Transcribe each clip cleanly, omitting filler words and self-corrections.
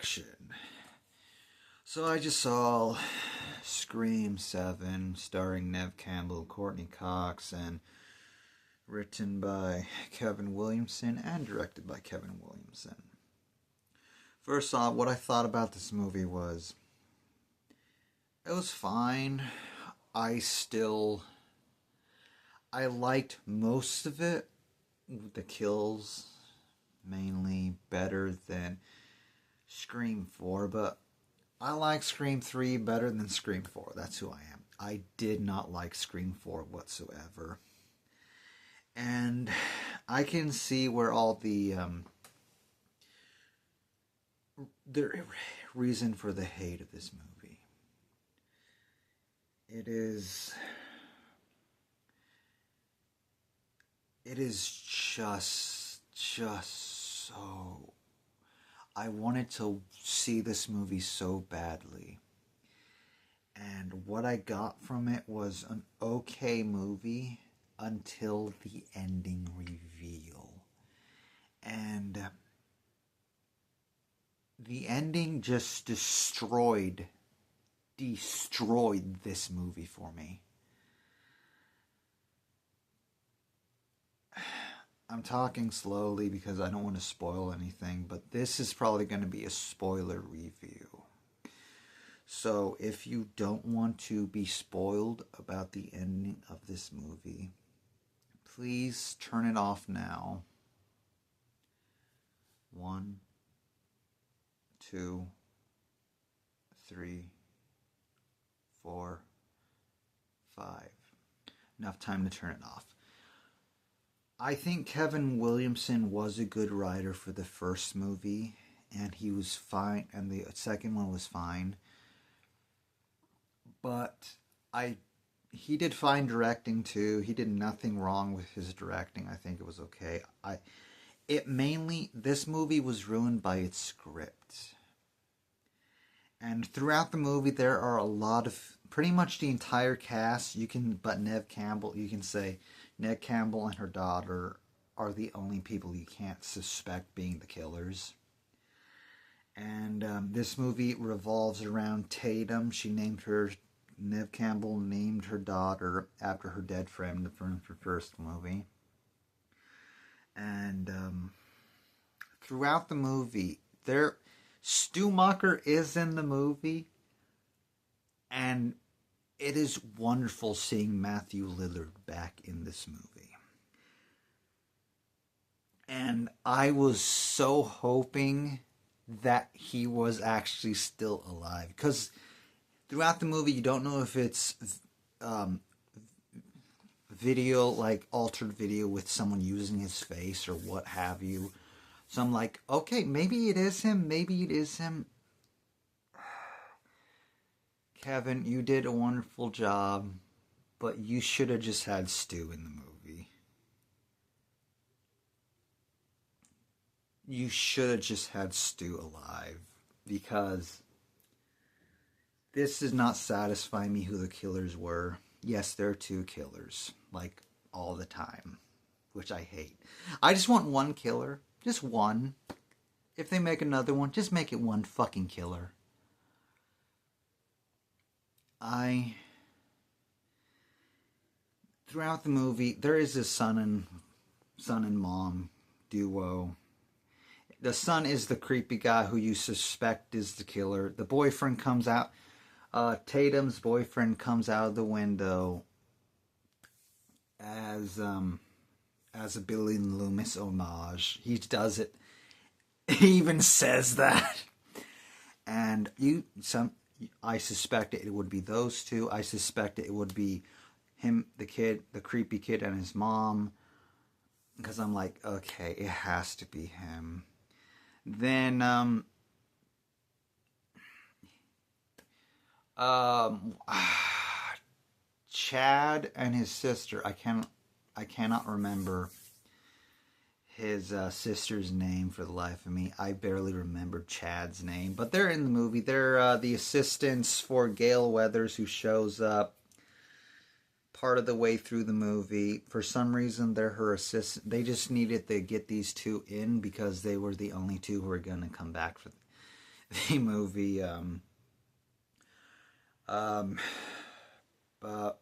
action. So I just saw Scream 7, starring Neve Campbell, Courtney Cox, and written by Kevin Williamson and directed by Kevin Williamson. First off, what I thought about this movie was it was fine. I liked most of it. The kills mainly better than Scream 4, but I like Scream 3 better than Scream 4. That's who I am. I did not like Scream 4 whatsoever. And I can see where all the reason for the hate of this movie. It is just so... I wanted to see this movie so badly. And what I got from it was an okay movie until the ending reveal. And the ending just destroyed this movie for me. I'm talking slowly because I don't want to spoil anything, but this is probably going to be a spoiler review. So if you don't want to be spoiled about the ending of this movie, please turn it off now. 1, 2, 3, 4, 5. Enough time to turn it off. I think Kevin Williamson was a good writer for the first movie, and he was fine, and the second one was fine. But he did fine directing too. He did nothing wrong with his directing. I think it was okay. This movie was ruined by its script. And throughout the movie, there are a lot of, pretty much the entire cast, but Neve Campbell, you can say Neve Campbell and her daughter are the only people you can't suspect being the killers. And this movie revolves around Tatum. Neve Campbell named her daughter after her dead friend from her first movie. And throughout the movie, Stu Macher is in the movie, and it is wonderful seeing Matthew Lillard back in this movie. And I was so hoping that he was actually still alive. Because throughout the movie, you don't know if it's video, like altered video with someone using his face or what have you. So I'm like, okay, maybe it is him. Maybe it is him. Kevin, you did a wonderful job, but you should have just had Stu in the movie. You should have just had Stu alive, because this does not satisfy me who the killers were. Yes, there are 2 killers, like all the time, which I hate. I just want one killer. Just one. If they make another one, just make it one fucking killer. Throughout the movie, there is a son and mom duo. The son is the creepy guy who you suspect is the killer. The boyfriend comes out. Tatum's boyfriend comes out of the window as a Billy Loomis homage. He does it. He even says that. And I suspect it would be those two. I suspect it would be him, the kid, the creepy kid, and his mom. Because I'm like, okay, it has to be him. Then, Chad and his sister. I cannot remember his sister's name for the life of me. I barely remember Chad's name, but they're in the movie. They're the assistants for Gale Weathers, who shows up part of the way through the movie. For some reason, they're her assistant. They just needed to get these 2 in because they were the only 2 who were going to come back for the movie. Um, but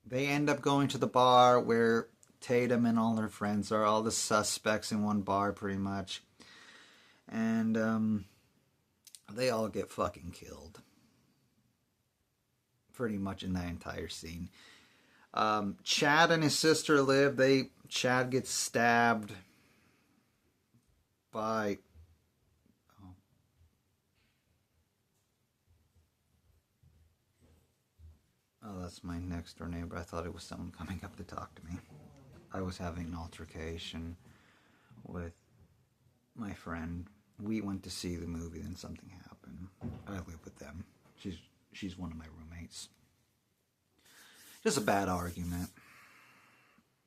they end up going to the bar where Tatum and all her friends are, all the suspects in one bar, pretty much, and they all get fucking killed, pretty much in that entire scene. Chad and his sister live. Chad gets stabbed by. Oh, that's my next door neighbor. I thought it was someone coming up to talk to me. I was having an altercation with my friend. We went to see the movie, then something happened. I live with them. She's one of my roommates. Just a bad argument.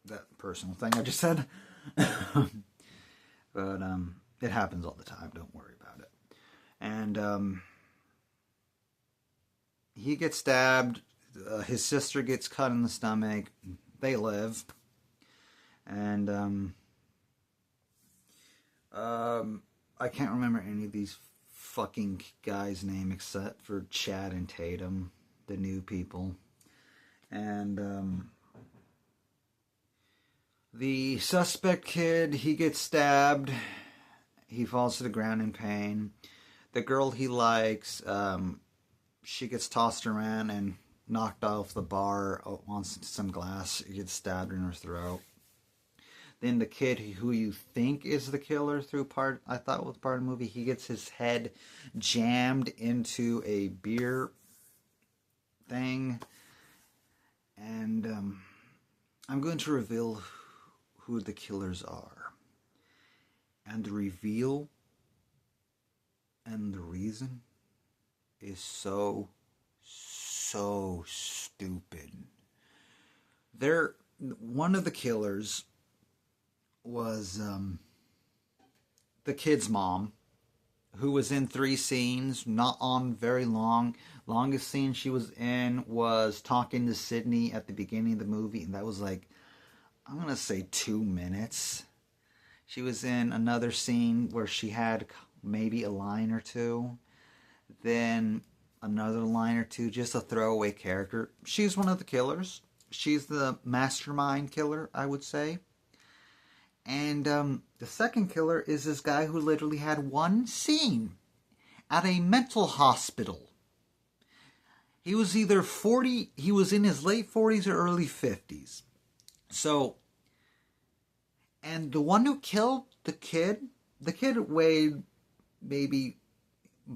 That personal thing I just said. But it happens all the time. Don't worry about it. And he gets stabbed. His sister gets cut in the stomach. They live. And I can't remember any of these fucking guys' name except for Chad and Tatum, the new people. And the suspect kid, he gets stabbed. He falls to the ground in pain. The girl he likes, she gets tossed around and knocked off the bar onto some glass. She gets stabbed in her throat. Then the kid who you think is the killer I thought was part of the movie, he gets his head jammed into a beer thing. And I'm going to reveal who the killers are. And the reveal and the reason is so stupid. One of the killers was the kid's mom, who was in 3 scenes, not on very long. Longest scene she was in was talking to Sydney at the beginning of the movie, and that was like, I'm going to say 2 minutes. She was in another scene where she had maybe a line or two. Then another line or two, just a throwaway character. She's one of the killers. She's the mastermind killer, I would say. And the second killer is this guy who literally had 1 scene at a mental hospital. He was either 40, he was in his late 40s or early 50s. So, and the one who killed the kid weighed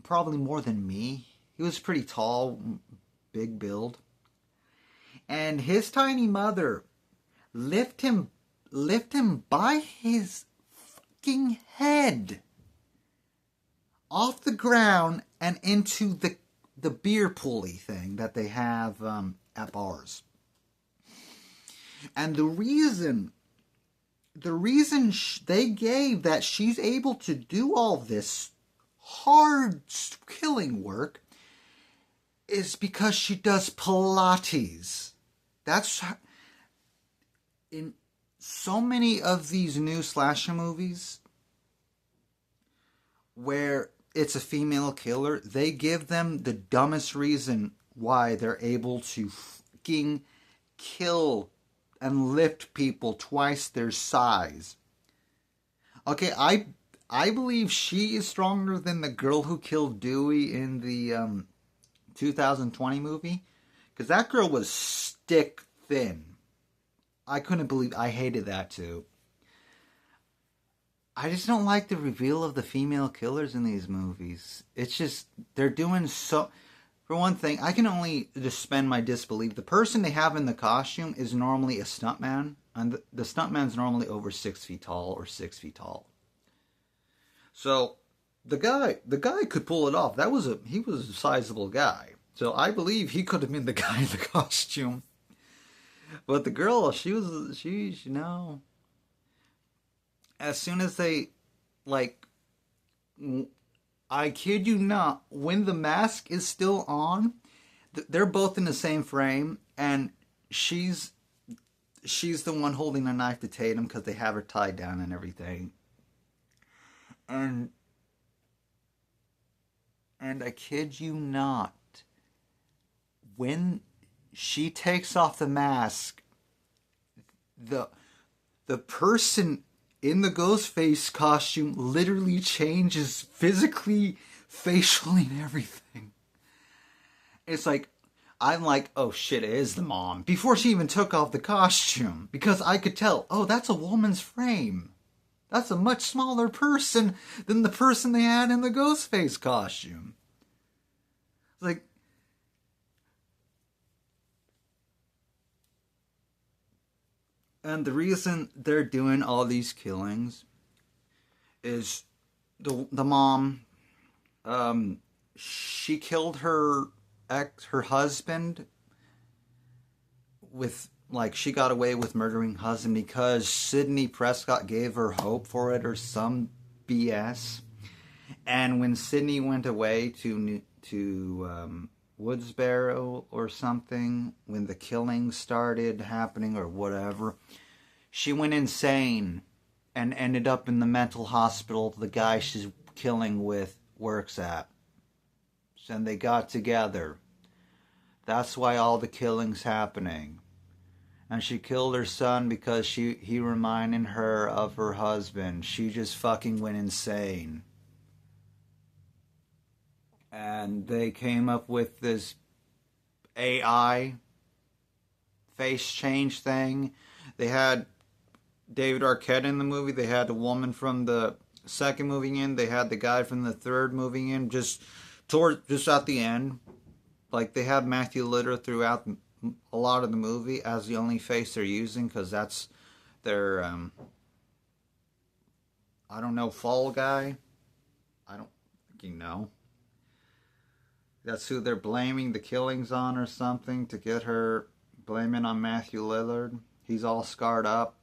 probably more than me. He was pretty tall, big build. And his tiny mother lift him by his fucking head off the ground and into the beer pulley thing that they have at bars. And the reason they gave that she's able to do all this hard killing work is because she does Pilates. That's in so many of these new slasher movies where it's a female killer, they give them the dumbest reason why they're able to fucking kill and lift people twice their size. Okay, I believe she is stronger than the girl who killed Dewey in the 2020 movie, because that girl was stick thin. I couldn't believe, I hated that too. I just don't like the reveal of the female killers in these movies. It's just, they're doing so... For one thing, I can only suspend my disbelief. The person they have in the costume is normally a stuntman, and the stuntman's normally over 6 feet tall or 6 feet tall. So, the guy could pull it off. He was a sizable guy. So I believe he could have been the guy in the costume. But the girl, as soon as they, I kid you not, when the mask is still on, they're both in the same frame, and she's the one holding the knife to Tatum because they have her tied down and everything. And And I kid you not, when she takes off the mask, the the person in the Ghostface costume literally changes physically, facially, and everything. It's like, I'm like, oh shit, it is the mom. Before she even took off the costume. Because I could tell, oh, that's a woman's frame. That's a much smaller person than the person they had in the Ghostface costume. It's like, and the reason they're doing all these killings is the mom, she killed her husband with, like, she got away with murdering husband because Sidney Prescott gave her hope for it or some BS. And when Sidney went away to Woodsboro or something, when the killings started happening or whatever, she went insane and ended up in the mental hospital the guy she's killing with works at. And they got together. That's why all the killings happening. And she killed her son because he reminded her of her husband. She just fucking went insane. And they came up with this AI face change thing. They had David Arquette in the movie. They had the woman from the second movie in. They had the guy from the third movie in. Just at the end. Like, they had Matthew Lillard throughout a lot of the movie as the only face they're using, because that's their, I don't know, fall guy. I don't fucking know. That's who they're blaming the killings on or something, to get her blaming on Matthew Lillard. He's all scarred up.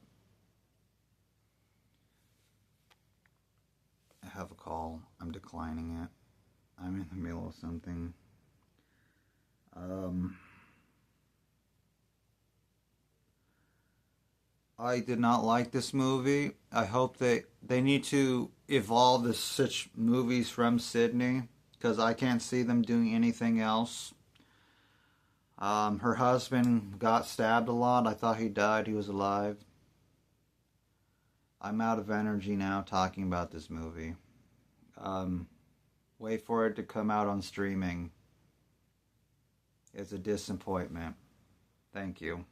I have a call. I'm declining it. I'm in the middle of something. I did not like this movie. I hope they need to evolve such movies from Sydney, because I can't see them doing anything else. Her husband got stabbed a lot. I thought he died. He was alive. I'm out of energy now talking about this movie. Wait for it to come out on streaming. It's a disappointment. Thank you.